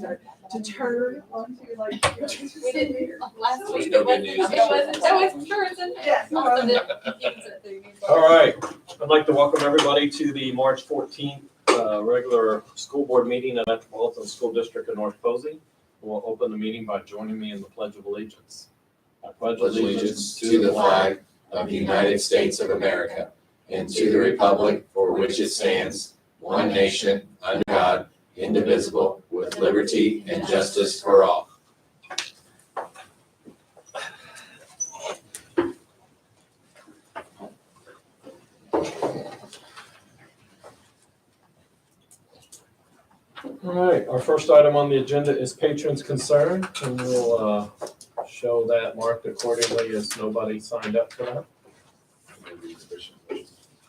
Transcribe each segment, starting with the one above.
sorry, to turn onto like. We didn't last week. no It wasn't, good news. it was frozen. Yes. Also didn't use it through these All right, I'd like to welcome everybody to the March 14th regular school board meeting at Walton School District in North Posey. We'll open the meeting by joining me in the Pledge of Allegiance. I pledge Allegiance to the flag of the United States of America and to the republic for which it stands, one nation, under God, indivisible, with liberty and justice for all. All right, our first item on the agenda is patrons' concern, and we'll show that marked accordingly as nobody signed up for that.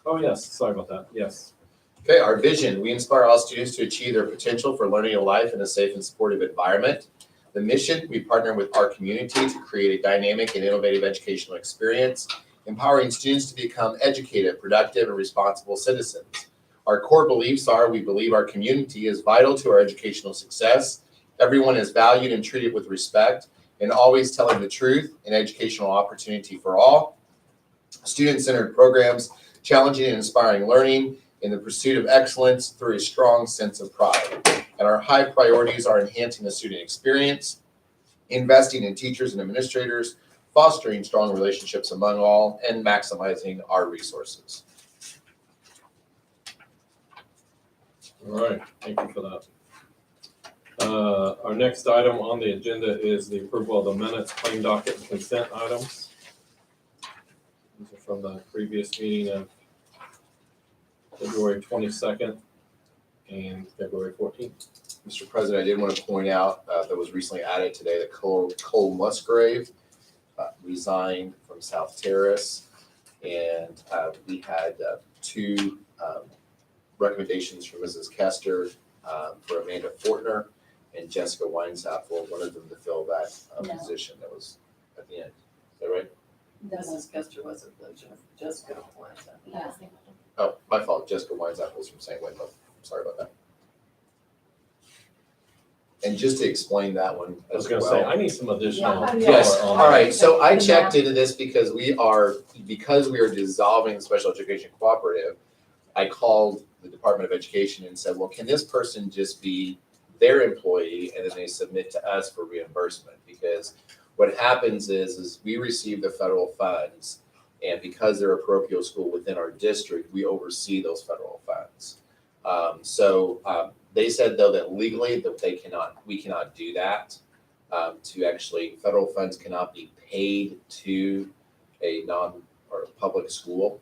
Oh, yes, sorry about that, yes. Okay, our vision, we inspire all students to achieve their potential for learning a life in a safe and supportive environment. The mission, we partner with our community to create a dynamic and innovative educational experience, empowering students to become educated, productive, and responsible citizens. Our core beliefs are, we believe our community is vital to our educational success. Everyone is valued and treated with respect, and always telling the truth and educational opportunity for all. Student-centered programs, challenging and inspiring learning in the pursuit of excellence through a strong sense of pride. And our high priorities are enhancing the student experience, investing in teachers and administrators, fostering strong relationships among all, and maximizing our resources. All right, thank you for that. Our next item on the agenda is the approval of the minutes, claim docket, and consent items. These are from the previous meeting of February 22nd and February 14th. Mr. President, I did want to point out that was recently added today that Cole Musgrave resigned from South Terrace, and we had two recommendations from Mrs. Kester for Amanda Fortner and Jessica Weinsappel, one of them to fill that position that was at the end. Is that right? Mrs. Kester wasn't Jessica Weinsappel. Yeah. Oh, my fault. Jessica Weinsappel is from St. Wendell. I'm sorry about that. And just to explain that one I was as gonna well. say, I need some additional. Yeah. Yes, color on all that. right, so I checked into this because we are dissolving the special education cooperative. I called the Department of Education and said, well, can this person just be their employee and then they submit to us for reimbursement? Because what happens is we receive the federal funds, and because they're a parochial school within our district, we oversee those federal funds. They said though that legally that we cannot do that. To actually, federal funds cannot be paid to a public school.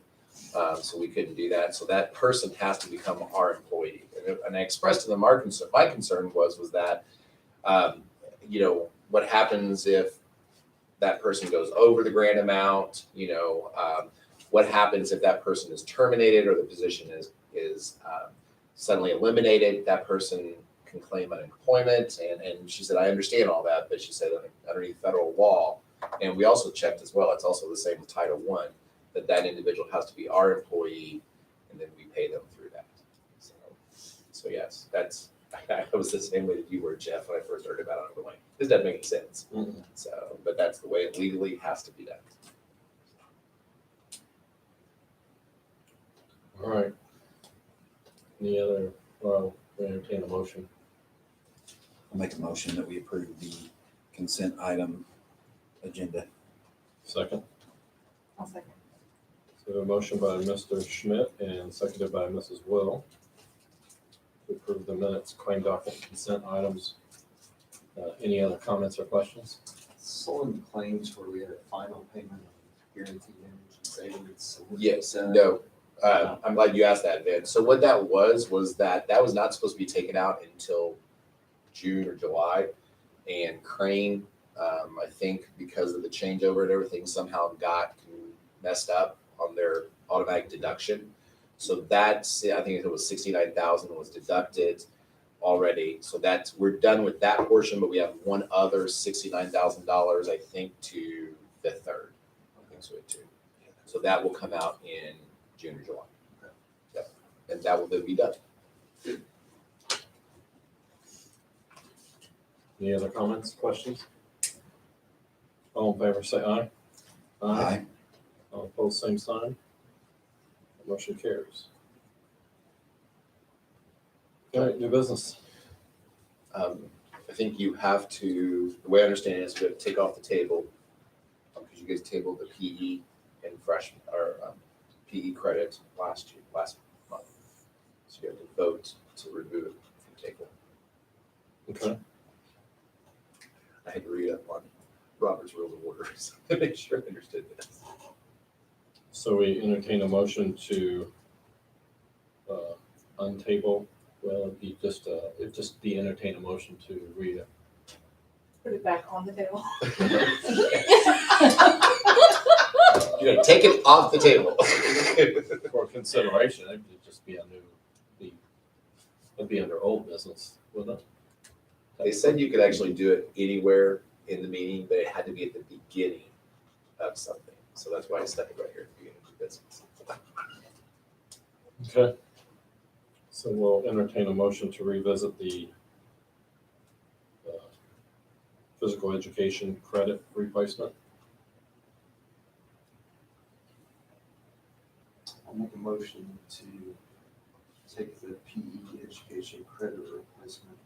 So we couldn't do that. So that person has to become our employee. And I expressed to them my concern was that, what happens if that person goes over the grant amount, what happens if that person is terminated or the position is suddenly eliminated, that person can claim unemployment. And she said, I understand all that, but she said underneath federal law, and we also checked as well, it's also the same with Title I, that individual has to be our employee, and then we pay them through that. So yes, that was the same way that you were, Jeff, when I first heard about it. I'm like, this doesn't make any sense. Mhm. So, but that's the way it legally has to be done. All right. Any other, well, we entertain a motion. I'll make a motion that we approve the consent item agenda. Second. I'll second. So a motion by Mr. Schmidt and seconded by Mrs. Will to approve the minutes, claim docket, and consent items. Any other comments or questions? So in the claims where we had a final payment of guaranteed energy savings. so what Yes, percent- no. I'm glad you asked that, Vince. So what that was that was not supposed to be taken out until June or July. And Crane, I think because of the changeover and everything, somehow got messed up on their automatic deduction. So that's, I think it was 69,000 was deducted already. So we're done with that portion, but we have one other $69,000, I think, to Fifth Third. I think so too. So that will come out in June or July. Yep. And that will then be done. Any other comments, questions? All in favor, say aye. Aye. All opposed, same sign. Motion carries. All right, new business. I think you have to, the way I understand it is we have to take off the table, because you guys tabled the PE and freshman, or PE credit last month. So you have to vote to remove it from the table. Okay. I had to read up on Robert's Rules of Order to make sure I understood this. So we entertain a motion to untable, well, it'd just be entertain a motion to read it. Put it back on the table. You're gonna take it off the table. For consideration, it'd just be it'd be under old business, wouldn't it? They said you could actually do it anywhere in the meeting, but it had to be at the beginning of something. So that's why I stuck it right here at the beginning of the business. Okay. So we'll entertain a motion to revisit the physical education credit replacement. I'll make a motion to take the PE education credit replacement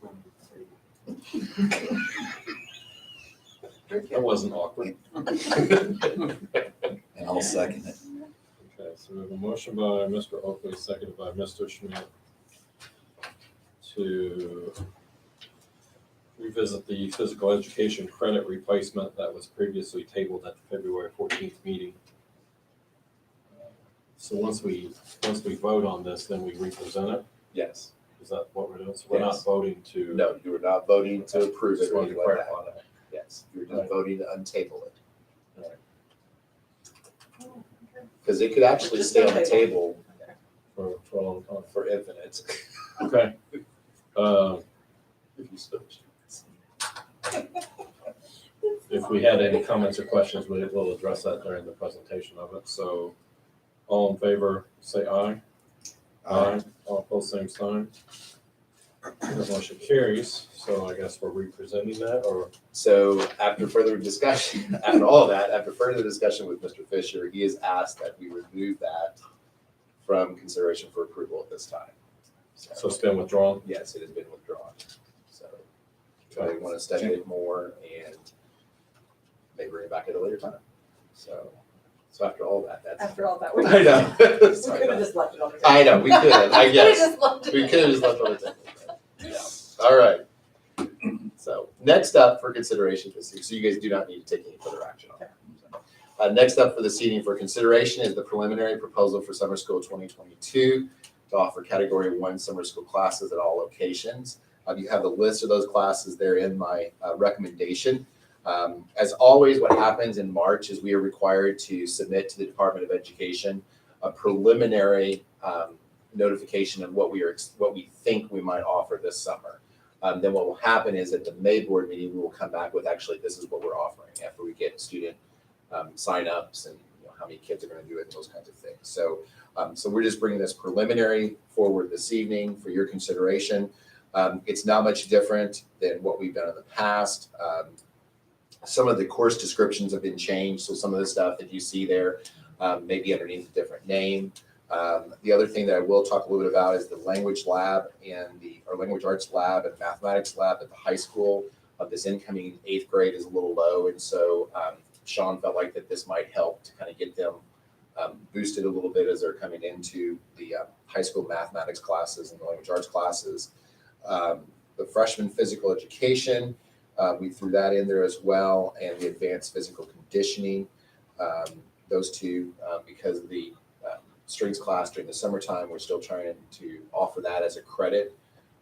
from the table. That wasn't awkward. And I'll second it. Okay, so we have a motion by Mr. Oakley, seconded by Mr. Schmidt to revisit the physical education credit replacement that was previously tabled at the February 14th meeting. So once we vote on this, then we represent it? Yes. Is that what we're doing? So we're not Yes. voting to? No, you were not voting to approve it Just or wanted to anything like that. clarify that. Yes, you were just Right. voting to untable it. Oh, okay. Because it could actually Just stay on the untable. table For a long time. for infinite. Okay. If you so choose. If we had any comments or questions, we'll address that during the presentation of it. So all in favor, say aye. All opposed, same sign. That motion carries. So I guess we're representing that, or? So after further discussion, after all that, after further discussion with Mr. Fisher, he has asked that we remove that from consideration for approval at this time. So it's been withdrawn? Yes, it has been withdrawn. So I want to study it more and maybe bring it back at a later time. So after all that, that's. After all that, we I know. we Sorry could about have just left it on the that. I table. know, we could, I guess. just left it We there. could have just left it on the table. Yeah. All right. So next up for consideration, so you guys do not need to take any further action on that. Next up for this evening for consideration is the preliminary proposal for summer school 2022 to offer category 1 summer school classes at all locations. You have the list of those classes there in my recommendation. As always, what happens in March is we are required to submit to the Department of Education a preliminary notification of what we think we might offer this summer. Then what will happen is at the May board meeting, we will come back with actually this is what we're offering after we get student signups and how many kids are going to do it and those kinds of things. So we're just bringing this preliminary forward this evening for your consideration. It's not much different than what we've done in the past. Some of the course descriptions have been changed, so some of the stuff that you see there may be underneath a different name. The other thing that I will talk a little bit about is the language lab and our language arts lab and mathematics lab at the high school. This incoming 8th grade is a little low, and so Sean felt like that this might help to kind of get them boosted a little bit as they're coming into the high school mathematics classes and the language arts classes. The freshman physical education, we threw that in there as well, and the advanced physical conditioning. Those two, because of the strengths class during the summertime, we're still trying to offer that as a credit.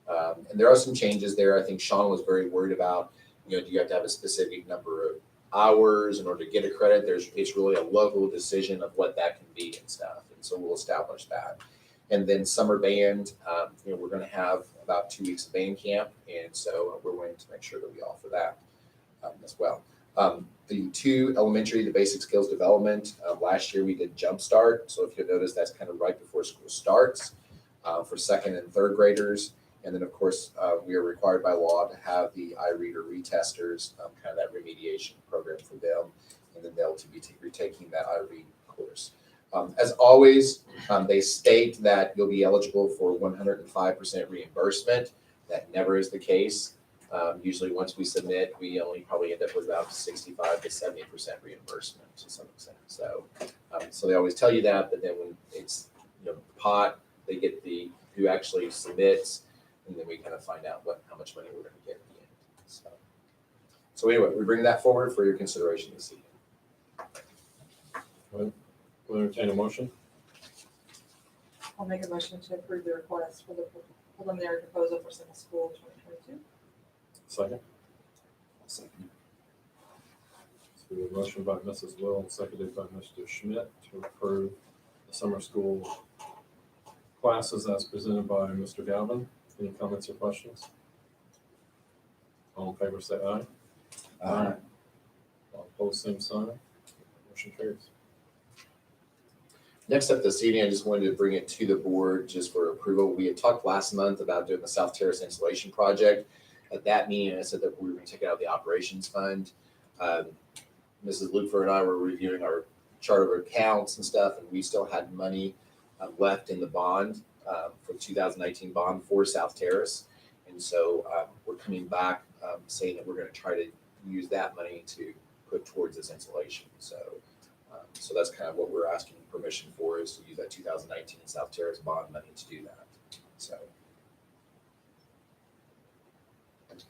And there are some changes there. I think Sean was very worried about, do you have to have a specific number of hours in order to get a credit? It's really a local decision of what that can be and stuff. And so we'll establish that. And then summer band, we're going to have about 2 weeks of band camp. And so we're wanting to make sure that we offer that as well. The 2 elementary, the basic skills development, last year we did Jumpstart. So if you notice, that's kind of right before school starts for 2nd and 3rd graders. And then, of course, we are required by law to have the iReader retesters, kind of that remediation program for them. And then they'll to be retaking that iRead course. As always, they state that you'll be eligible for 105% reimbursement. That never is the case. Usually once we submit, we only probably end up with about 65 to 70% reimbursement to some extent. So, so they always tell you that, but then when it's, pot, they get who actually submits, and then we kind of find out how much money we're going to get at the end. So anyway, we bring that forward for your consideration this evening. Will entertain a motion? I'll make a motion to approve the request for the preliminary proposal for summer school 2022. Second. I'll second. So we have a motion by Mrs. Will and seconded by Mr. Schmidt to approve the summer school classes as presented by Mr. Galvin. Any comments or questions? All in favor, say aye. Aye. All opposed, same sign. Motion carries. Next up this evening, I just wanted to bring it to the board just for approval. We had talked last month about doing the South Terrace installation project. At that meeting, I said that we were going to take it out of the operations fund. Mrs. Lufer and I were reviewing our chart of accounts and stuff, and we still had money left in the bond for the 2019 bond for South Terrace. And so we're coming back saying that we're going to try to use that money to put towards this installation. So that's kind of what we're asking permission for, is to use that 2019 South Terrace bond money to do that. So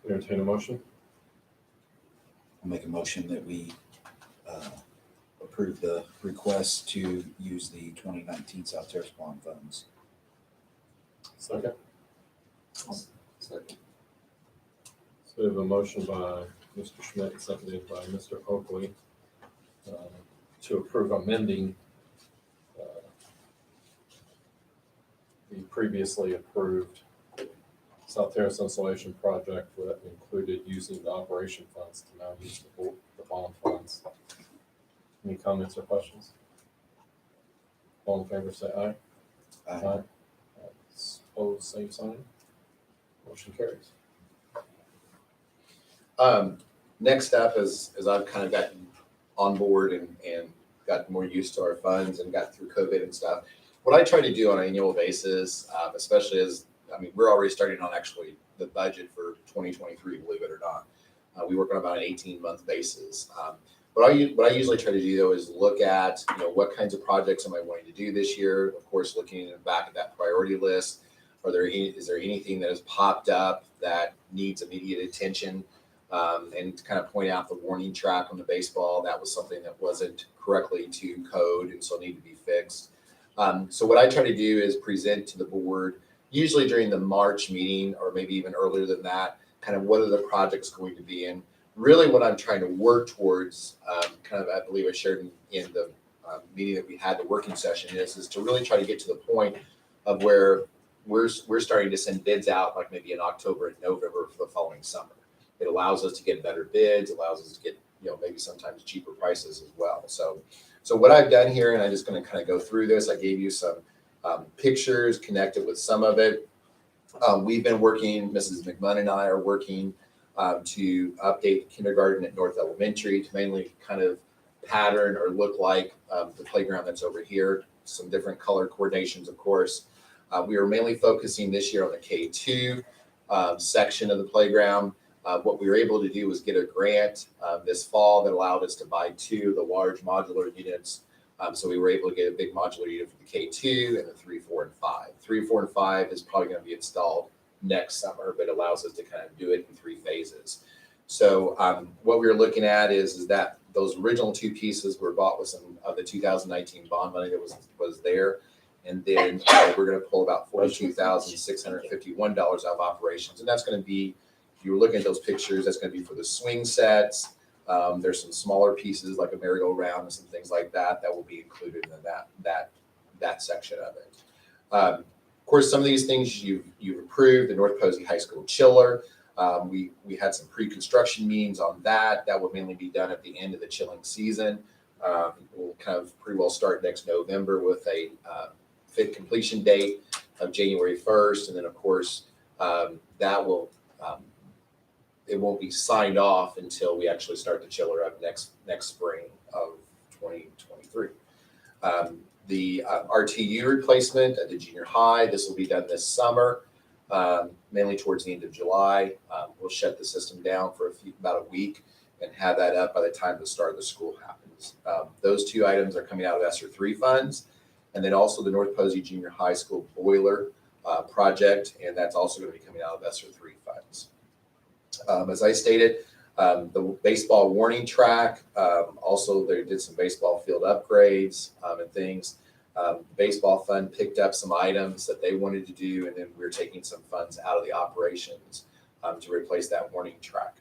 Entertain a motion? I'll make a motion that we approve the request to use the 2019 South Terrace bond funds. Second. Second. So we have a motion by Mr. Schmidt, seconded by Mr. Oakley, to approve amending the previously approved South Terrace installation project that included using the operation funds to now use the bond funds. Any comments or questions? All in favor, say aye. Aye. Opposed, same sign. Motion carries. next up is I've kind of gotten on board and got more used to our funds and got through COVID and stuff. What I try to do on an annual basis, especially as, we're already starting on actually the budget for 2023, believe it or not. We work on about an 18-month basis. What I usually try to do though is look at, what kinds of projects am I wanting to do this year? Of course, looking back at that priority list. Is there anything that has popped up that needs immediate attention? And to kind of point out the warning track on the baseball, that was something that wasn't correctly to code and so needed to be fixed. So what I try to do is present to the board, usually during the March meeting or maybe even earlier than that, kind of what are the projects going to be. And really what I'm trying to work towards, I believe I shared in the meeting that we had, the working session is to really try to get to the point of where we're starting to send bids out like maybe in October and November for the following summer. It allows us to get better bids, allows us to get, maybe sometimes cheaper prices as well. So what I've done here, and I'm just going to kind of go through this, I gave you some pictures connected with some of it. We've been working, Mrs. McMunn and I are working to update kindergarten at North Elementary to mainly kind of pattern or look like the playground that's over here, some different color coordinations, of course. We are mainly focusing this year on the K2 section of the playground. What we were able to do was get a grant this fall that allowed us to buy 2 of the large modular units. So we were able to get a big modular unit for the K2 and the 3, 4, and 5. 3, 4, and 5 is probably going to be installed next summer, but allows us to kind of do it in 3 phases. So what we were looking at is that those original 2 pieces were bought with some of the 2019 bond money that was there. And then we're going to pull about $42,651 out of operations. And that's going to be, if you were looking at those pictures, that's going to be for the swing sets. There's some smaller pieces like a merry-go-round and some things like that will be included in that section of it. Of course, some of these things you've approved, the North Posey High School chiller. We had some pre-construction meetings on that. That will mainly be done at the end of the chilling season. We'll kind of pretty well start next November with a fit completion date of January 1st. And then, of course, That will, it won't be signed off until we actually start the chiller up next spring of 2023. The RTU replacement at the junior high, this will be done this summer, mainly towards the end of July. We'll shut the system down for about a week and have that up by the time the start of the school happens. Those two items are coming out of ESSER 3 funds, and then also the North Posey Junior High School boiler project, and that's also going to be coming out of ESSER 3 funds. As I stated, the baseball warning track, also they did some baseball field upgrades and things. The baseball fund picked up some items that they wanted to do, and then we're taking some funds out of the operations to replace that warning track.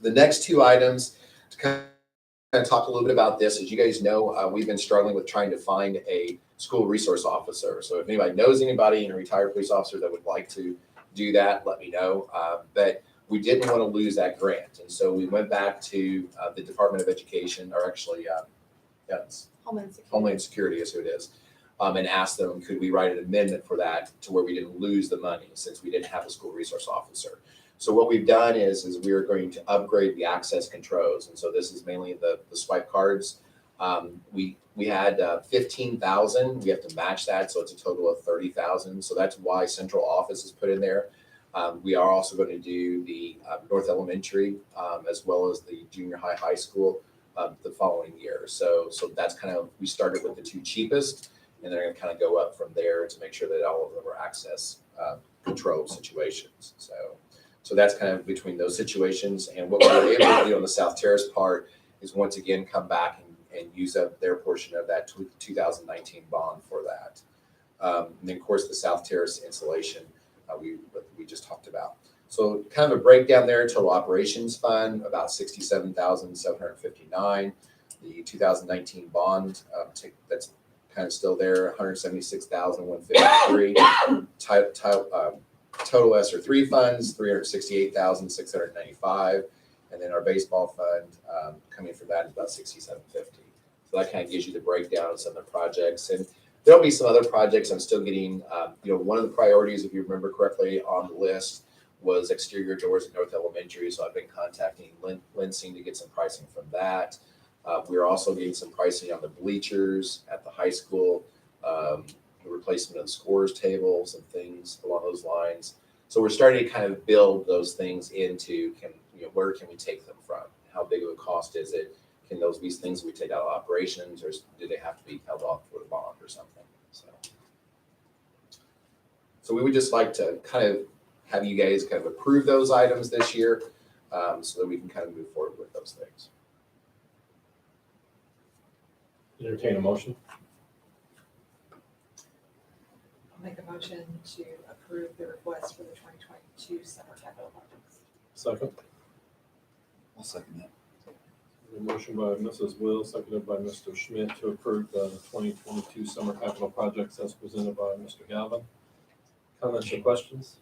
The next two items, to kind of talk a little bit about this, as you guys know, we've been struggling with trying to find a school resource officer. So if anybody knows anybody, a retired police officer that would like to do that, let me know. But we didn't want to lose that grant. And so we went back to the Department of Education, or actually, it's Homeland Security is who it is, and asked them, could we write an amendment for that to where we didn't lose the money since we didn't have a school resource officer. So what we've done is we are going to upgrade the access controls. And so this is mainly the swipe cards. We had 15,000. We have to match that, so it's a total of 30,000. So that's why central office is put in there. We are also going to do the North Elementary as well as the junior high school the following year. So that's kind of, we started with the two cheapest, and they're going to kind of go up from there to make sure that all of them are access control situations. So that's kind of between those situations. And what we were able to do on the South Terrace part is once again come back and use up their portion of that 2019 bond for that. And then of course the South Terrace installation we just talked about. So kind of a breakdown there, total operations fund, about $67,759. The 2019 bond, that's kind of still there, $176,153. Total ESSER 3 funds, $368,695. And then our baseball fund coming from that is about $67,50. So that kind of gives you the breakdown of some of the projects. And there'll be some other projects I'm still getting, one of the priorities, if you remember correctly on the list, was exterior doors at North Elementary. So I've been contacting Lansing to get some pricing from that. We're also getting some pricing on the bleachers at the high school, the replacement of the scorers tables and things along those lines. So we're starting to kind of build those things into, where can we take them from? How big of a cost is it? Can those be things we take out of operations, or do they have to be held off with a bond or something? So we would just like to kind of have you guys kind of approve those items this year so that we can kind of move forward with those things. Entertain a motion. I'll make a motion to approve the request for the 2022 summer capital projects. Second. I'll second that. A motion by Mrs. Will, seconded by Mr. Schmidt to approve the 2022 summer capital projects as presented by Mr. Galvin. Comments or questions?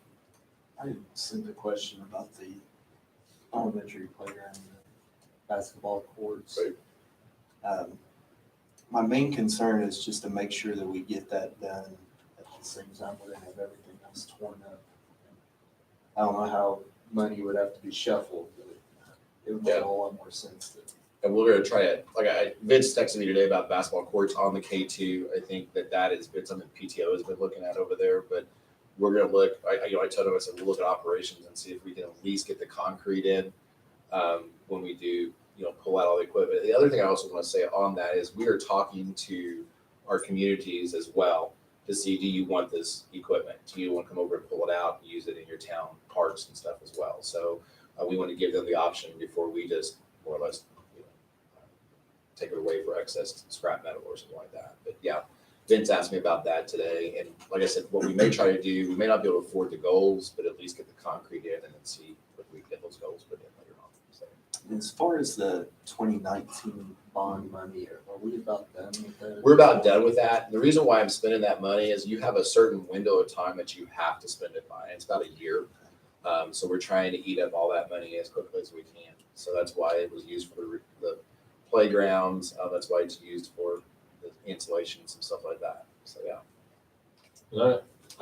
I sent a question about the elementary playground, and the basketball courts. Right. My main concern is just to make sure that we get that done at the same time we're gonna have everything else torn up. I don't know how money would have to be shuffled, but it would make a whole lot more sense to. And we're going to try to, Vince texted me today about basketball courts on the K2. I think that has been something PTO has been looking at over there, but we're going to look, I told him, I said, we'll look at operations and see if we can at least get the concrete in when we do, pull out all the equipment. The other thing I also want to say on that is we are talking to our communities as well to see, do you want this equipment? Do you want to come over and pull it out and use it in your town parks and stuff as well? So we want to give them the option before we just more or less take it away for excess scrap metal or something like that. But yeah, Vince asked me about that today. And like I said, what we may try to do, we may not be able to afford the goals, but at least get the concrete in and then see if we can get those goals put in later on. So. As far as the 2019 bond money, are we about done with that? We're about done with that. The reason why I'm spending that money is you have a certain window of time that you have to spend it by. It's about a year. So we're trying to eat up all that money as quickly as we can. So that's why it was used for the playgrounds. That's why it's used for the installations and stuff like that. So yeah.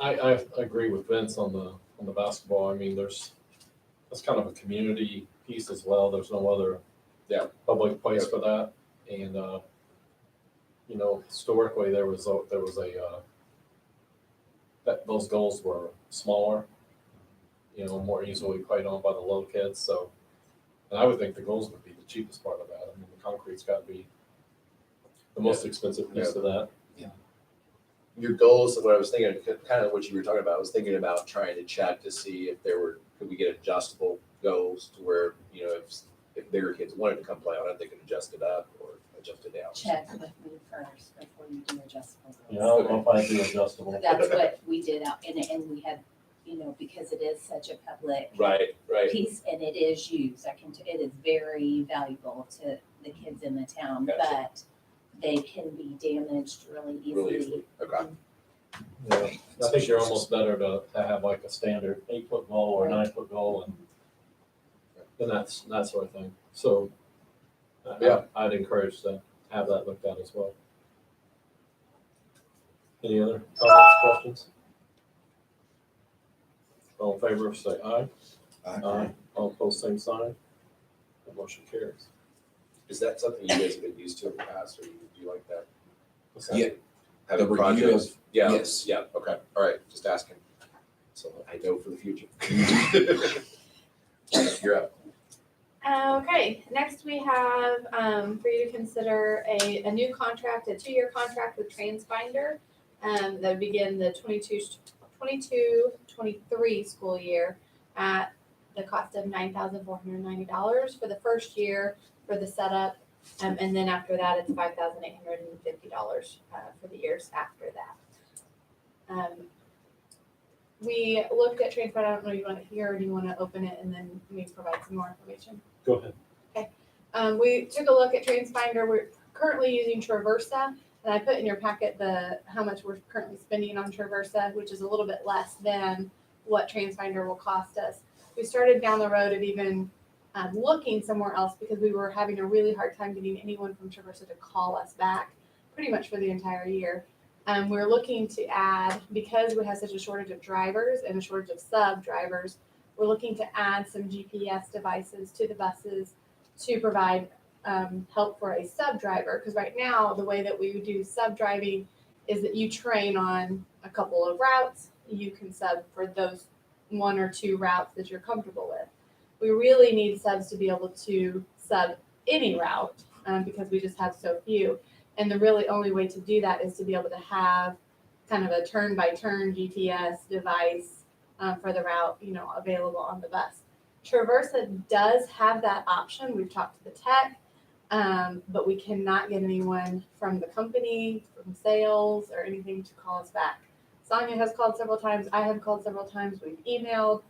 And I agree with Vince on the on the basketball. I mean, that's kind of a community piece as well. There's no other public place for that. And, historically, there was that those goals were smaller, more easily played on by the little kids. So, and I would think the goals would be the cheapest part of that. I mean, the concrete's got to be the most expensive piece of that. Your goals, what I was thinking, kind of what you were talking about, I was thinking about trying to check to see if could we get adjustable goals to where, if bigger kids wanted to come play on it, they could adjust it up or adjust it down. Check with me first before you do adjustable Yeah, I goals. don't know if I do adjustable. That's what we did out, and we had, because it is such a public Right. piece and it is used, it is very valuable to the kids in the town, Gotcha. but they can be damaged really Really easily. easily. Okay. Yeah, I think you're almost better to have like a standard 8-foot goal or 9-foot goal and that sort of thing. So I'd encourage to have that looked at as well. Any other comments, questions? All in favor, say aye. Aye. All opposed, same sign. The motion carries. Is that something you guys have been used to in the past, or do you like that? Yeah. Having The review projects? of- Yeah. yes. Yeah, okay, all right, just asking. So I know for the future. You're up. Okay, next we have, for you to consider a new contract, a 2-year contract with TransFinder. That would begin the 22-23 school year at the cost of $9,490 for the first year for the setup. And then after that, it's $5,850 for the years after that. We looked at TransFinder. I don't know if you want to hear or do you want to open it and then we provide some more information? Go ahead. We took a look at TransFinder. We're currently using Traversa, and I put in your packet how much we're currently spending on Traversa, which is a little bit less than what TransFinder will cost us. We started down the road of even looking somewhere else because we were having a really hard time getting anyone from Traversa to call us back pretty much for the entire year. We're looking to add, because we have such a shortage of drivers and a shortage of sub drivers, we're looking to add some GPS devices to the buses to provide help for a sub driver. Because right now, the way that we do sub driving is that you train on a couple of routes. You can sub for those 1 or 2 routes that you're comfortable with. We really need subs to be able to sub any route because we just have so few. And the really only way to do that is to be able to have kind of a turn-by-turn GPS device for the route, available on the bus. Traversa does have that option. We've talked to the tech, but we cannot get anyone from the company, from sales, or anything to call us back. Sonia has called several times. I have called several times. We've emailed.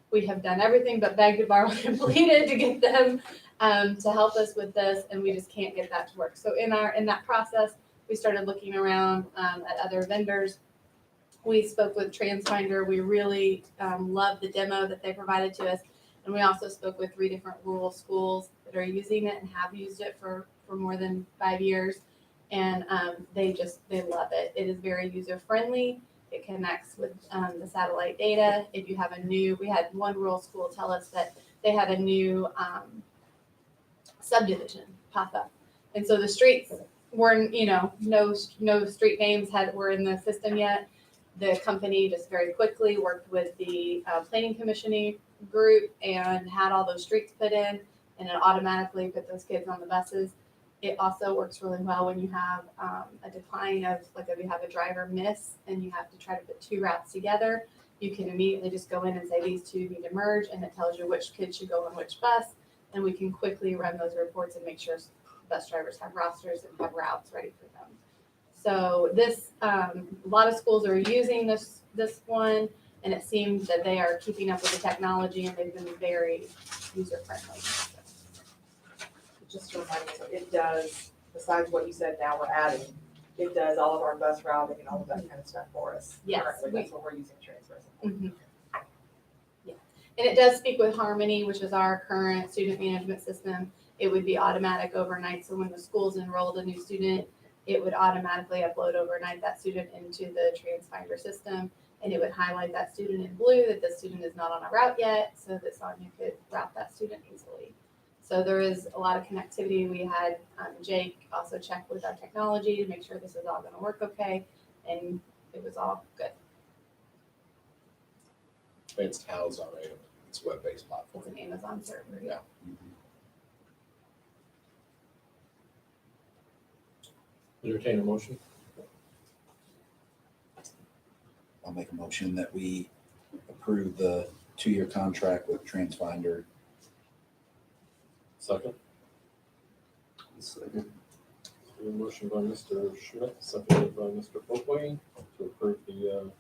We have done everything but begged and borrowed and pleaded to get them to help us with this, and we just can't get that to work. So in that process, we started looking around at other vendors. We spoke with TransFinder. We really loved the demo that they provided to us, and we also spoke with 3 different rural schools that are using it and have used it for more than 5 years, and they love it. It is very user friendly. It connects with the satellite data. If you have we had one rural school tell us that they had a new subdivision pop up. And so the streets weren't, no street names were in the system yet. The company just very quickly worked with the planning commissioning group and had all those streets put in, and it automatically put those kids on the buses. It also works really well when you have a decline of, like if you have a driver miss and you have to try to put 2 routes together, you can immediately just go in and say these 2 need to merge, and it tells you which kids should go on which bus, and we can quickly run those reports and make sure bus drivers have rosters and have routes ready for them. So this, a lot of schools are using this one, and it seems that they are keeping up with the technology, and they've been very user friendly. Just to remind you, so it does, besides what you said now we're adding, it does all of our bus routing and all of that kind of stuff for us. Yes, Currently, that's what we're using Transverse. Mhm. Yeah, and it does speak with Harmony, which is our current student management system. It would be automatic overnight, so when the school's enrolled a new student, it would automatically upload overnight that student into the TransFinder system, and it would highlight that student in blue, that the student is not on a route yet, so that Sonia could route that student easily. So there is a lot of connectivity. We had Jake also check with our technology to make sure this is all gonna work okay, and it was all good. It's housed on it's a web-based platform. It's an Amazon server. Yeah. Entertain a motion. I'll make a motion that we approve the 2-year contract with TransFinder. Second. Second. A motion by Mr. Schmidt, seconded by Mr. Folkway to approve the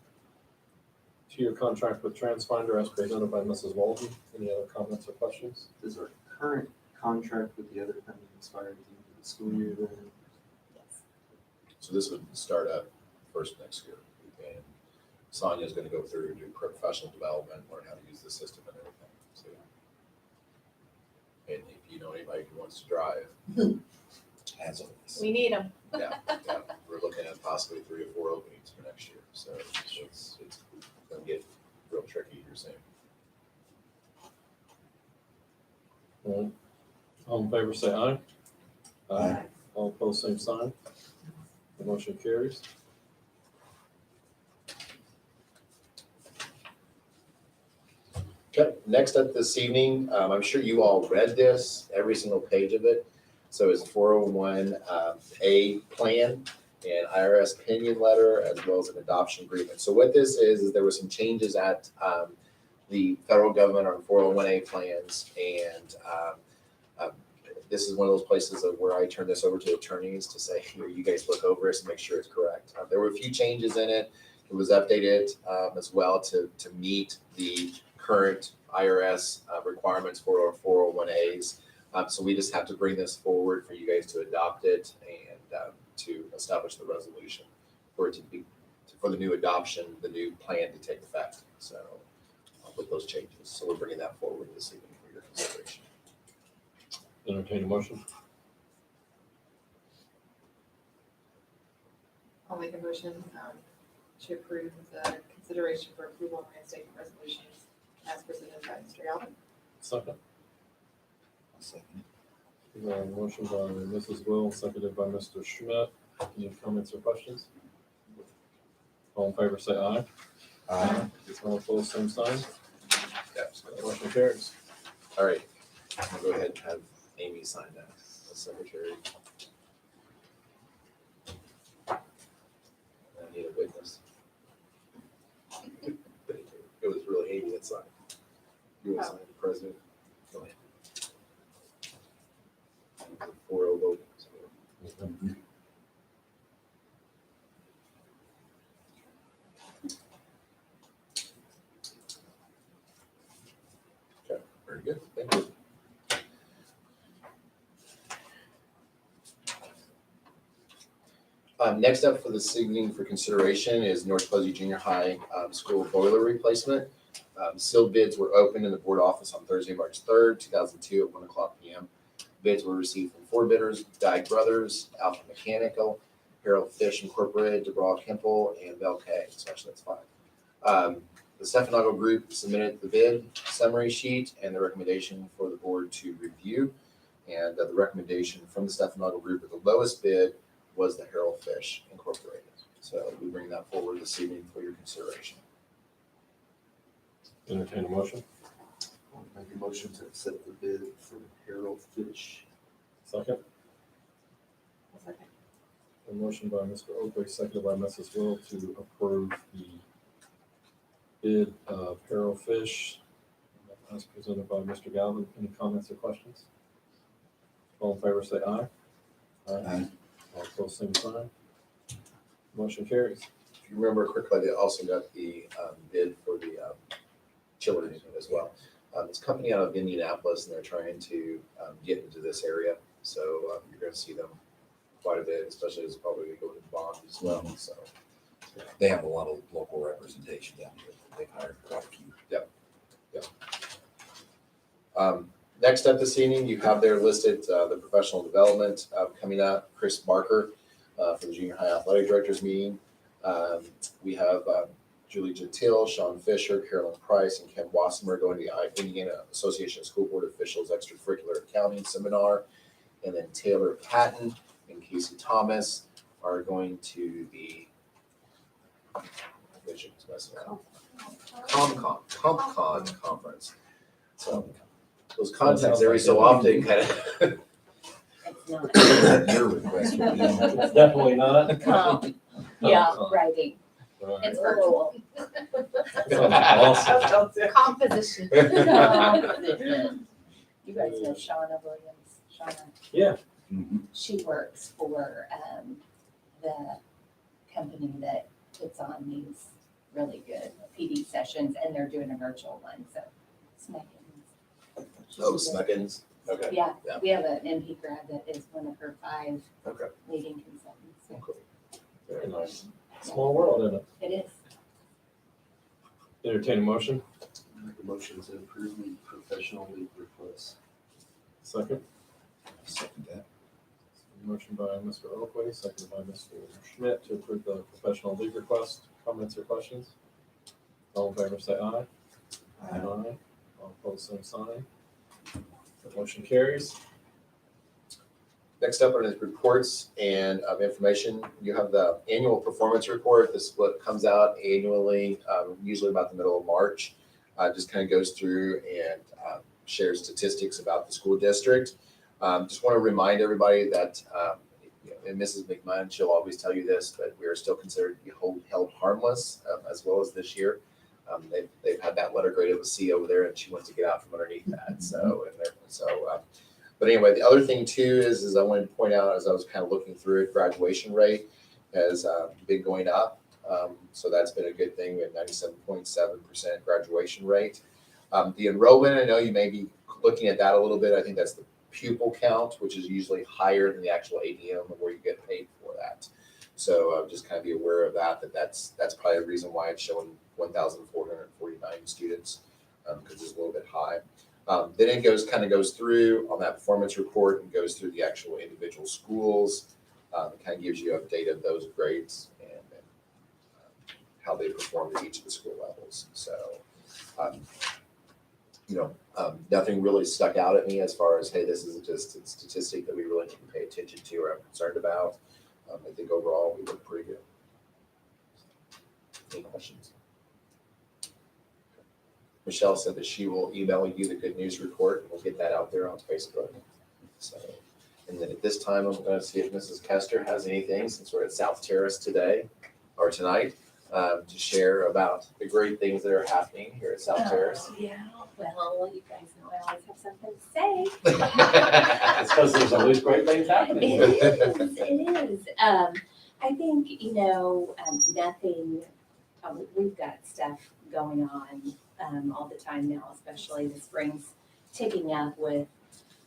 2-year contract with TransFinder as presented by Mrs. Walden. Any other comments or questions? Does our current contract with the other company expire at the end of the school year then? Yes. So this would start up first next year. And Sonia's gonna go through, do professional development, learn how to use the system and everything, so. And if you know anybody who wants to drive, As always. We need them. yeah, we're looking at possibly 3 or 4 openings for next year, so it's gonna get real tricky here soon. All right. All in favor, say aye. Aye. All opposed, same sign. The motion carries. Okay, next up this evening, I'm sure you all read this, every single page of it. So it's 401A plan and IRS opinion letter, as well as an adoption agreement. So what this is there were some changes at the federal government on 401A plans. And this is one of those places of where I turn this over to attorneys to say, here, you guys look over this and make sure it's correct. There were a few changes in it. It was updated as well to meet the current IRS requirements for our 401As. So we just have to bring this forward for you guys to adopt it and to establish the resolution for it to be, for the new adoption, the new plan to take effect. So with those changes. So we're bringing that forward this evening for your consideration. Entertain a motion. I'll make a motion to approve the consideration for approval and reinstatement resolutions as presented by Mr. Galvin. Second. I'll second it. We have a motion by Mrs. Will, seconded by Mr. Schmidt. Any comments or questions? All in favor, say aye. Aye. All opposed, same sign. Yep. So, Motion carries. all right, I'll go ahead and have Amy sign that as secretary. I need a witness. It was really Amy that signed. You want to sign the president? Go ahead. 4-0 vote. So, okay, very good, thank you. Next up for this evening for consideration is North Posey Junior High School boiler replacement. Sealed bids were opened in the board office on Thursday, March 3rd, 2002 at 1:00 p.m. Bids were received from 4 bidders: Dyke Brothers, Alpha Mechanical, Harold Fish Incorporated, DeBraw Kemple, and Bell K. So actually that's 5. The Stefanago Group submitted the bid summary sheet and the recommendation for the board to review. And the recommendation from the Stefanago Group with the lowest bid was the Harold Fish Incorporated. So we bring that forward this evening for your consideration. Entertain a motion. I'll make a motion to accept the bid from Harold Fish. Second. I'll second. A motion by Mr. Oakley, seconded by Mrs. Will to approve the bid of Harold Fish as presented by Mr. Galvin. Any comments or questions? All in favor, say aye. Aye. All opposed, same sign. Motion carries. If you remember quickly, they also got the bid for the chiller unit as well. It's a company out of Indianapolis, and they're trying to get into this area. So you're going to see them quite a bit, especially as probably going to bond as well. So They have a lot of local representation down here. They've hired quite a few. next up this evening, you have there listed the professional development coming up. Chris Barker for the junior high athletic directors meeting. We have Julie Gentile, Sean Fisher, Carolyn Price, and Ken Wassemer going to the Indiana Association of School Board Officials Extracurricular Accounting Seminar. And then Taylor Patton and Casey Thomas are going to the CompCon conference. So those contacts every so often kind of. It's not. Your request would be on It's definitely not. Yeah, writing. Right. It's virtual. Awesome. Composition. You guys know Shauna Williams, Shauna. Yeah. Mhm. She works for the company that puts on these really good PD sessions, and they're doing a virtual one, so Smeckens. Oh, Snuggins. Okay. Yeah, Yeah. we have an MP grad that is one of her 5 Okay. leading consultants. So Cool. Very nice. Small world, isn't it? it is. Entertain a motion. Make a motion to approve the professional leave request. Second. Second that. Motion by Mr. Oakley, seconded by Mr. Schmidt to approve the professional leave request. Comments or questions? All in favor, say aye. Aye. All opposed, same sign. The motion carries. Next up are his reports and information. You have the annual performance report. This is what comes out annually, usually about the middle of March. Just kind of goes through and shares statistics about the school district. Just want to remind everybody that, and Mrs. McMahon, she'll always tell you this, but we are still considered to be held harmless as well as this year. They've had that letter grade of a C over there, and she wants to get out from underneath that. But anyway, the other thing too is I wanted to point out as I was kind of looking through it, graduation rate has been going up. So that's been a good thing. We have 97.7% graduation rate. The enrollment, I know you may be looking at that a little bit. I think that's the pupil count, which is usually higher than the actual ADM where you get paid for that. So just kind of be aware of that's probably a reason why it's showing 1,449 students because it's a little bit high. Then it goes through on that performance report and goes through the actual individual schools. It kind of gives you an update of those grades and how they performed at each of the school levels. So, nothing really stuck out at me as far as, hey, this is just a statistic that we really need to pay attention to or I'm concerned about. I think overall we look pretty good. Any questions? Michelle said that she will email you the good news report, and we'll get that out there on Facebook. So, and then at this time, I'm going to see if Mrs. Kester has anything, since we're at South Terrace today, or tonight, to share about the great things that are happening here at South Terrace. Yeah, well, you guys know I always have something to say. It's because there's always great things happening. It is. I think, nothing, we've got stuff going on all the time now, especially the spring's ticking up with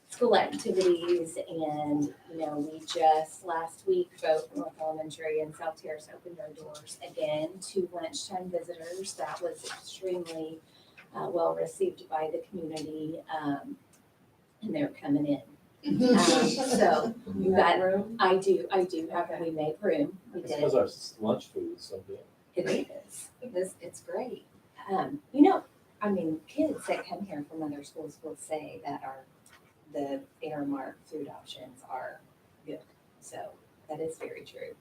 school activities. And, we just last week, both North Elementary and South Terrace opened our doors again to lunchtime visitors. That was extremely well received by the community, and they're coming in. So You got room? I do have, we make room. We It's did. because our lunch food is so good. It is. It's great. Kids that come here from other schools will say that the Aramark food options are good. So that is very true.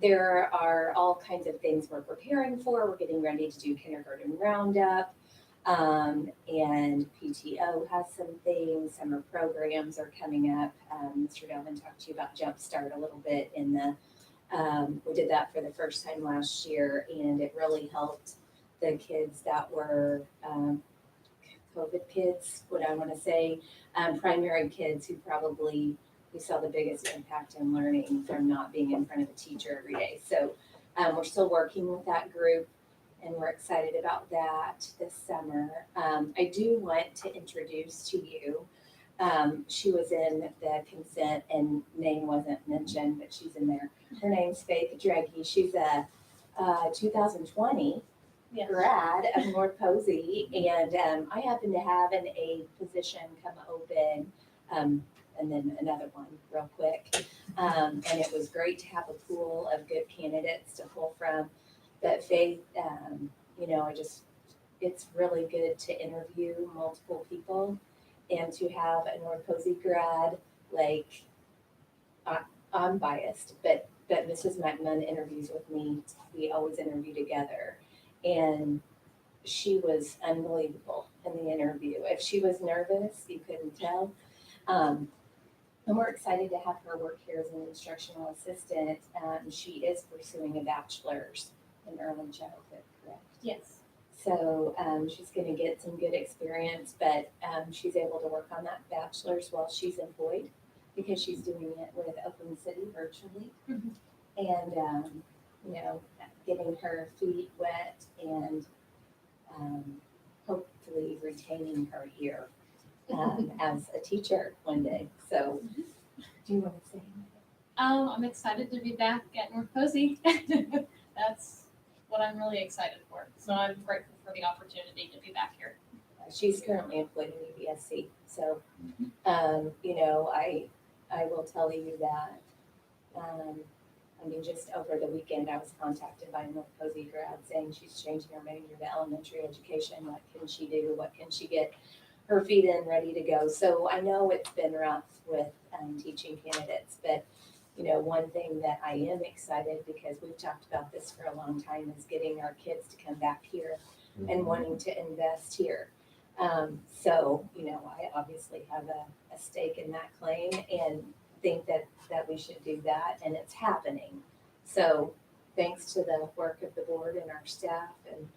There are all kinds of things we're preparing for. We're getting ready to do kindergarten roundup. And PTO has some things. Summer programs are coming up. Mr. Delvin talked to you about Jumpstart a little bit we did that for the first time last year, and it really helped the kids that were COVID kids, what I want to say, primary kids who we saw the biggest impact in learning from not being in front of a teacher every day. So we're still working with that group, and we're excited about that this summer. I do want to introduce to you, she was in the consent and name wasn't mentioned, but she's in there. Her name's Faith Dregge. She's a 2020 grad of North Posey, and I happen to have an aide position come open, and then another one real quick. And it was great to have a pool of good candidates to pull from. But Faith, it's really good to interview multiple people and to have a North Posey grad, like, I'm biased, but Mrs. McMahon interviews with me. We always interview together. And she was unbelievable in the interview. If she was nervous, you couldn't tell. And we're excited to have her work here as an instructional assistant. She is pursuing a bachelor's in early childhood, correct? Yes. So she's going to get some good experience, but she's able to work on that bachelor's while she's employed because she's doing it with Open City virtually. Mhm. And, getting her feet wet and hopefully retaining her here as a teacher one day. So do you want to say anything? I'm excited to be back at North Posey. That's what I'm really excited for. So I'm grateful for the opportunity to be back here. She's currently employed in UBSC. So, I will tell you that, just over the weekend, I was contacted by a North Posey grad saying she's changing her major to elementary education. What can she do? What can she get her feet in, ready to go? So I know it's been rough with teaching candidates, but one thing that I am excited because we've talked about this for a long time is getting our kids to come back here and wanting to invest here. I obviously have a stake in that claim and think that we should do that, and it's happening. So thanks to the work of the board and our staff and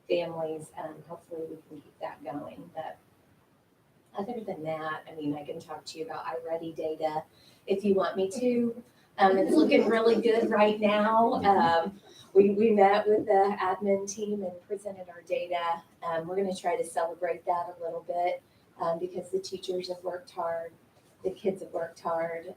families, hopefully we can keep that going. But other than that, I can talk to you about iReady data if you want me to. It's looking really good right now. We met with the admin team and presented our data. We're going to try to celebrate that a little bit because the teachers have worked hard, the kids have worked hard,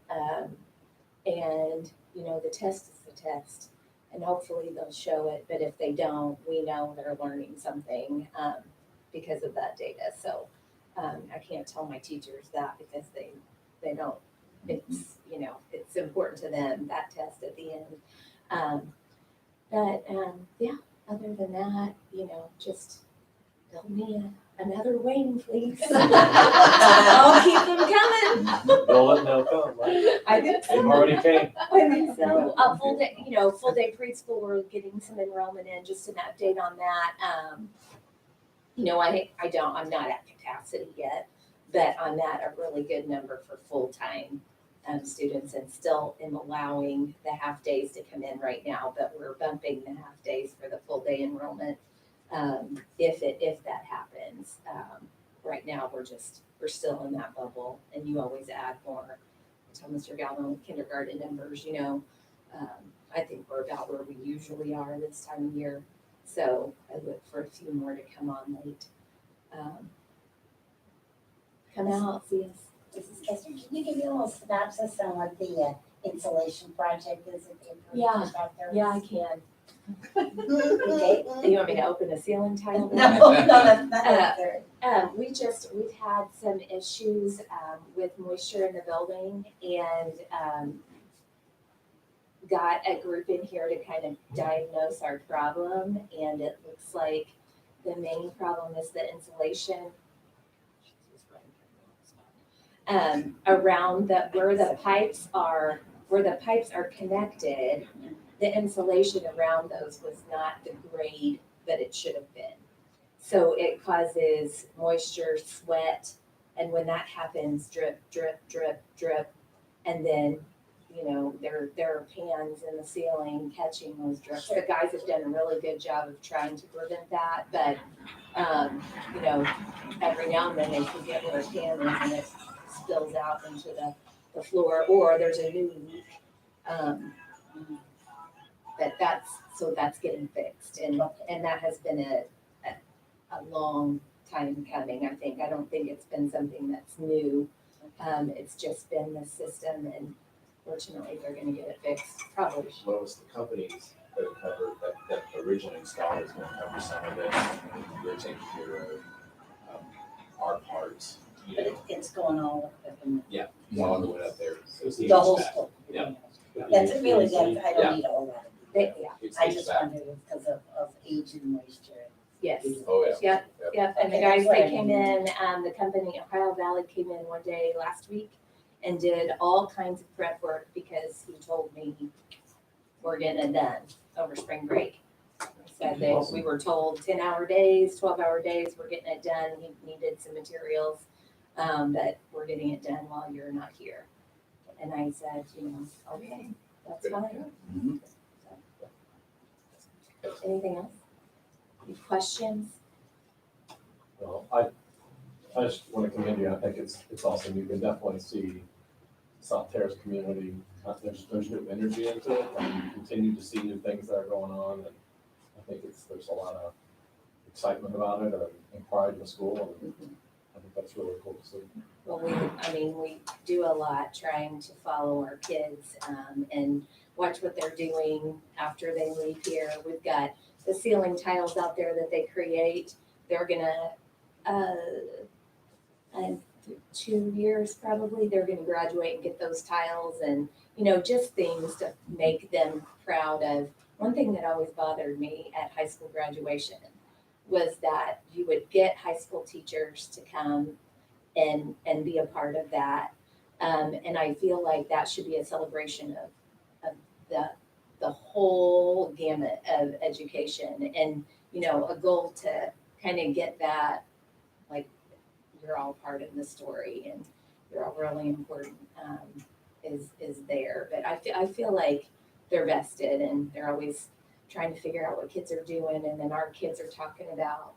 and the test is the test, and hopefully they'll show it. But if they don't, we know they're learning something because of that data. So I can't tell my teachers that because they don't. It's important to them, that test at the end. Other than that, just build me another wing, please. I'll keep them coming. Build it and they'll come, right? I think They've so. already came. I think so. A full day preschool, we're getting some enrollment in, just an update on that. I'm not at capacity yet, but I'm at a really good number for full-time students and still am allowing the half days to come in right now, but we're bumping the half days for the full day enrollment if that happens. Right now, we're still in that bubble, and you always add more. Tell Mr. Galvin with kindergarten numbers, I think we're about where we usually are this time of year. So I look for a few more to come on late. Come out, see us. Mrs. Kester, can you give me a little synopsis on what the insulation project is at the Yeah. improvement chapter? Yeah, I can. Okay. You want me to open a ceiling tile? No, that's not necessary. We've had some issues with moisture in the building and got a group in here to kind of diagnose our problem. And it looks like the main problem is the insulation around where the pipes are connected. The insulation around those was not the grade that it should have been. So it causes moisture, sweat, and when that happens, drip, drip, drip, drip. And then, there are pans in the ceiling catching those drips. The guys have done a really good job of trying to prevent that, but, every now and then they forget where a pan is and it spills out into the floor, or there's a new leak. That's getting fixed, and that has been a long time coming. I don't think it's been something that's new. It's just been the system, and fortunately they're going to get it fixed probably. Well, it's the companies that covered, that originally installed is going to cover some of it. They're taking care of our parts, But it's going all up in all the way up there. So it's the whole back. school. Yeah. That's really good. I don't need all that. Yeah, It's I just HVAC. wondered if because of age and moisture. yes. Oh, yeah. Yep, Yep. yep, and the Okay, guys, that's what they I came in, the company, Ohio Valley came in one day last week and did all kinds of prep work because he told me we're getting it done over spring break. He said we were told 10-hour days, 12-hour days, we're getting it done, he needed some materials, but we're getting it done while you're not here. And I said, okay, that's Good. fine. Mhm. Anything else? Any questions? Well, I just want to commend you. I think it's awesome. You can definitely see South Terrace community. There's new energy into it, and you continue to see new things that are going on. And I think there's a lot of excitement about it and pride in the school. And I think that's really cool to see. Well, we do a lot trying to follow our kids and watch what they're doing after they leave here. We've got the ceiling tiles out there that they create. They're gonna, in 2 years probably, they're gonna graduate and get those tiles and, just things to make them proud of. One thing that always bothered me at high school graduation was that you would get high school teachers to come and be a part of that. And I feel like that should be a celebration of the whole gamut of education and, a goal to kind of get that, like, you're all part of the story and you're all really important, is there. But I feel like they're vested and they're always trying to figure out what kids are doing. And then our kids are talking about,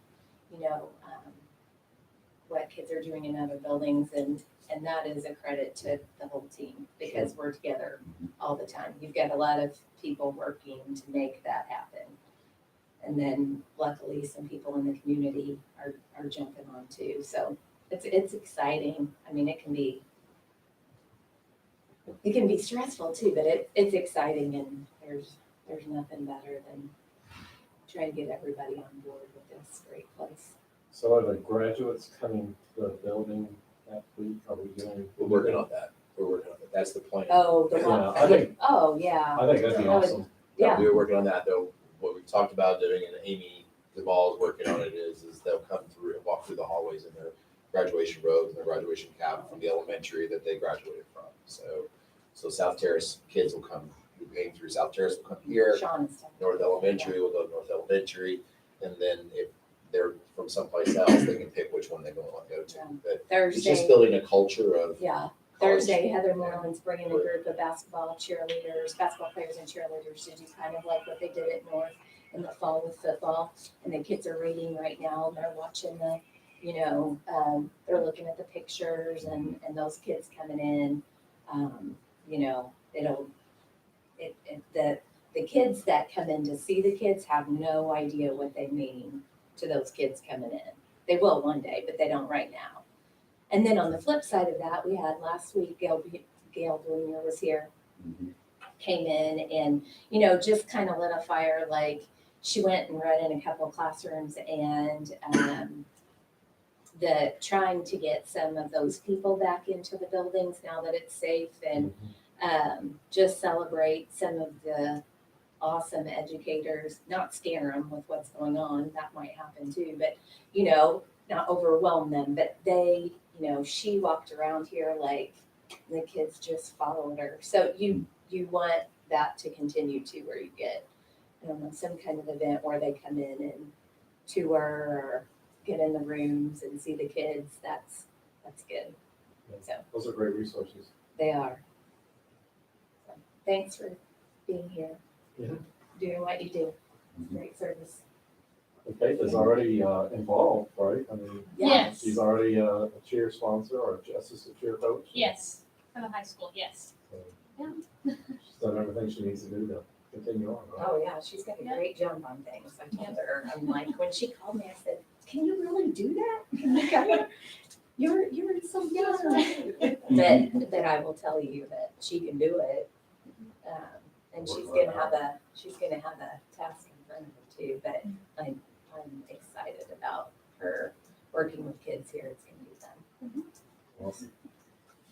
what kids are doing in other buildings, and that is a credit to the whole team because we're together all the time. You've got a lot of people working to make that happen. And then luckily some people in the community are jumping on too. So it's exciting. I mean, it can be stressful too, but it's exciting, and there's nothing better than trying to get everybody on board with this great place. So are the graduates coming to the building that week? Are we doing? We're working on that. That's the plan. Oh, the Yeah, one. I think Yeah. that'd be That would- awesome. Yeah. We were working on that though. What we talked about doing, and Amy Duvall is working on it, is they'll come through and walk through the hallways in their graduation robes and their graduation cap from the elementary that they graduated from. So South Terrace kids will come, who came through South Terrace will come here. Sean and stuff. North Elementary will go to North Elementary, and then if they're from someplace else, they can pick which one they want to go to. But it's just Thursday, building a culture of yeah. college. Thursday, Heather Moreland's bringing a group of basketball players and cheerleaders to do kind of like what they did at North in the fall with football. And the kids are reading right now. They're watching they're looking at the pictures and those kids coming in. The kids that come in to see the kids have no idea what they mean to those kids coming in. They will one day, but they don't right now. And then on the flip side of that, we had last week, Gail Bloomer was here, came in and, just kind of lit a fire. Like, she went and read in a couple of classrooms and trying to get some of those people back into the buildings now that it's safe, and just celebrate some of the awesome educators, not scare them with what's going on. That might happen too, but, not overwhelm them. But they, she walked around here like the kids just followed her. So you want that to continue too, where you get, some kind of event where they come in and tour or get in the rooms and see the kids. That's good. So Those are great resources. they are. So, thanks for being here, Yeah. doing what you do. Great service. Kate is already involved, right? I mean, Yes. she's already a cheer sponsor or assistant cheer coach. Yes, for the high school, yes. She's done everything she needs to do to continue on. Right? Oh yeah, she's got a great jump on things. I told her, I'm like, when she called me, I said, "Can you really do that? You're so young." But I will tell you that she can do it, and she's gonna have a task in front of her too. But I'm excited about her working with kids here. It's gonna be fun. Awesome.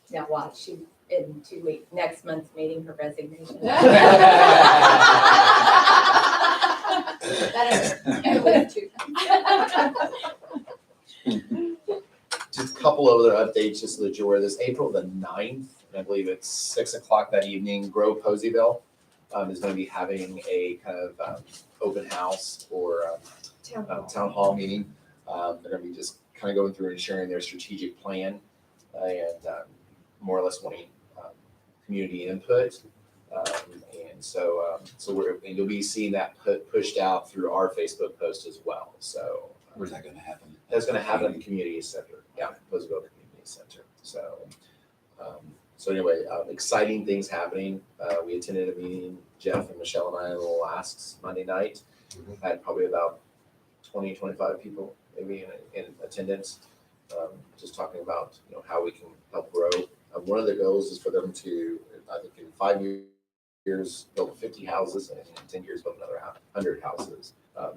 Now watch, she in 2 weeks, next month's meeting, her resignation. Better. At least two times. Just a couple of other updates, just so that you're aware, this April the 9th, and I believe it's 6 o'clock that evening, Grove Poseyville is going to be having a kind of open house or town hall meeting. They're going to be just kind of going through and sharing their strategic plan and more or less wanting community input. And so you'll be seeing that pushed out through our Facebook post as well. So Where's that gonna happen? that's going to happen at the community center, Poseville Community Center. So anyway, exciting things happening. We attended a meeting, Jeff and Michelle and I, last Monday night. Had probably about 20, 25 people maybe in attendance, just talking about how we can help grow. One of the goals is for them to, I think, in 5 years build 50 houses, and in 10 years build another 100 houses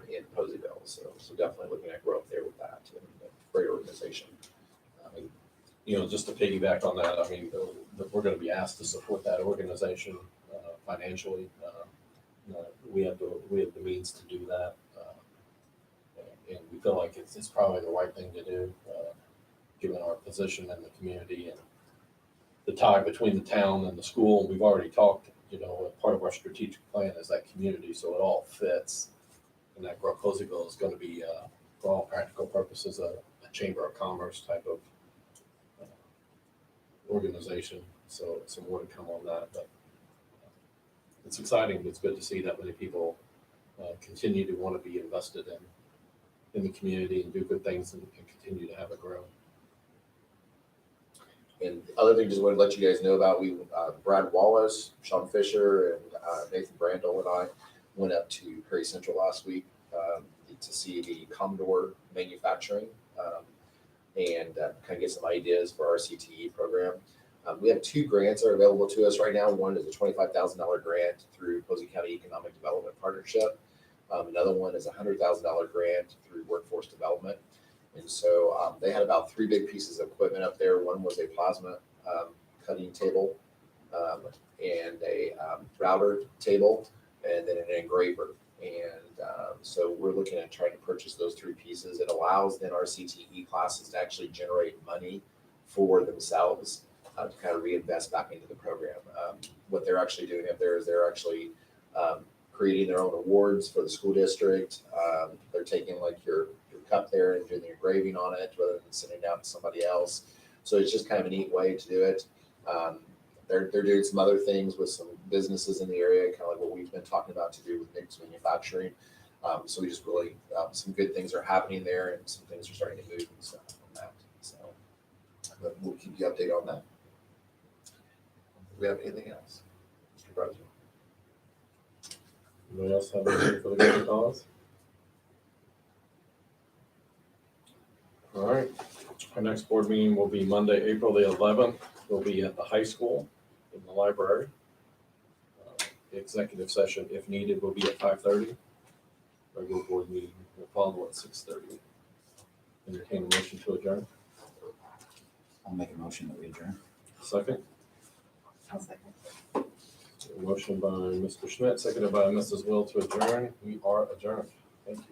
in Poseyville. So definitely looking at growth there with that. And a great organization. Just to piggyback on that, I mean, we're going to be asked to support that organization financially. We have the means to do that, and we feel like it's probably the right thing to do, given our position in the community and the tie between the town and the school. We've already talked. Part of our strategic plan is that community, so it all fits. And that Grove Poseyville is going to be, for all practical purposes, a chamber of commerce type of organization. So some more to come on that, but it's exciting. It's good to see that many people continue to want to be invested in the community and do good things and continue to have it grow. And the other thing, just wanted to let you guys know about, Brad Wallace, Sean Fisher, and Nathan Brandel and I went up to Perry Central last week to see the Commodore manufacturing and kind of get some ideas for our CTE program. We have 2 grants that are available to us right now. One is a $25,000 grant through Posey County Economic Development Partnership. Another one is a $100,000 grant through Workforce Development. And so they had about 3 big pieces of equipment up there. One was a plasma cutting table and a router table, and then an engraver. And so we're looking at trying to purchase those 3 pieces. It allows then our CTE classes to actually generate money for themselves to kind of reinvest back into the program. What they're actually doing up there is they're actually creating their own awards for the school district. They're taking like your cup there and doing the engraving on it rather than sending it out to somebody else. So it's just kind of a neat way to do it. They're doing some other things with some businesses in the area, kind of like what we've been talking about to do with mixed manufacturing. So we just really, some good things are happening there and some things are starting to move and stuff on that. So but we'll keep you updated on that. Do we have anything else, Mr. President? Anybody else have anything for the good cause? All right. Our next board meeting will be Monday, April the 11th. We'll be at the high school in the library. The executive session, if needed, will be at 5:30. Regular board meeting will follow at 6:30. Entertain a motion to adjourn. I'll make a motion that we adjourn. Second. I'll second. Motion by Mr. Schmidt, seconded by Mrs. Will to adjourn. We are adjourned. Thank you.